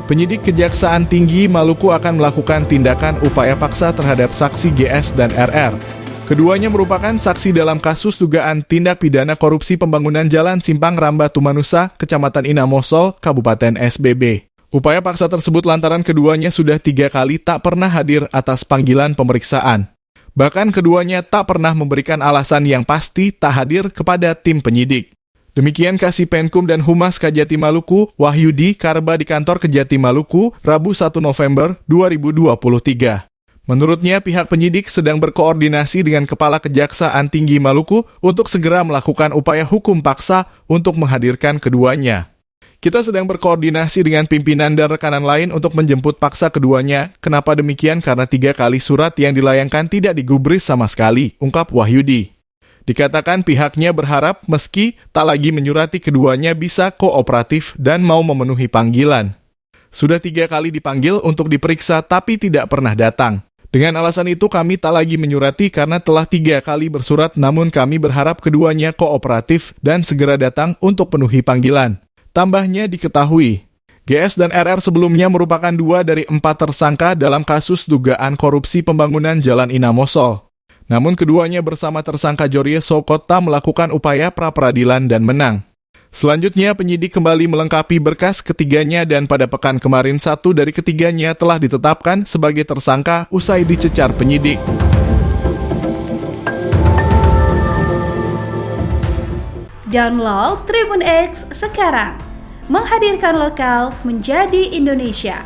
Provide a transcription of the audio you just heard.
Penyidik Kejaksaan Tinggi Maluku akan melakukan tindakan upaya paksa terhadap saksi GS dan RR. Keduanya merupakan saksi dalam kasus dugaan tindak pidana korupsi pembangunan Jalan Simpang Ramba Tumanusa, Kecamatan Inamosol, Kabupaten SBB. Upaya paksa tersebut lantaran keduanya sudah 3 kali tak pernah hadir atas panggilan pemeriksaan. Bahkan keduanya tak pernah memberikan alasan yang pasti tak hadir kepada tim penyidik. Demikian Kasipenkum dan Humas Kejati Maluku, Wahyudi Karba di kantor Kejati Maluku, Rabu 1 November 2023. Menurutnya, pihak penyidik sedang berkoordinasi dengan Kepala Kejaksaan Tinggi Maluku untuk segera melakukan upaya hukum paksa untuk menghadirkan keduanya. Kita sedang berkoordinasi dengan pimpinan dan rekanan lain untuk menjemput paksa keduanya. Kenapa demikian? Karena 3 kali surat yang dilayangkan tidak digubris sama sekali, ungkap Wahyudi. Dikatakan pihaknya berharap meski tak lagi menyurati keduanya bisa kooperatif dan mau memenuhi panggilan. Sudah 3 kali dipanggil untuk diperiksa tapi tidak pernah datang. Dengan alasan itu kami tak lagi menyurati karena telah 3 kali bersurat, namun kami berharap keduanya kooperatif dan segera datang untuk penuhi panggilan. Tambahnya diketahui, GS dan RR sebelumnya merupakan 2 dari 4 tersangka dalam kasus dugaan korupsi pembangunan Jalan Inamosol. Namun keduanya bersama tersangka Jorie Sokota melakukan upaya pra-peradilan dan menang. Selanjutnya penyidik kembali melengkapi berkas ketiganya dan pada pekan kemarin 1 dari ketiganya telah ditetapkan sebagai tersangka usai dicecar penyidik. Download Tribun X sekarang, menghadirkan lokal menjadi Indonesia.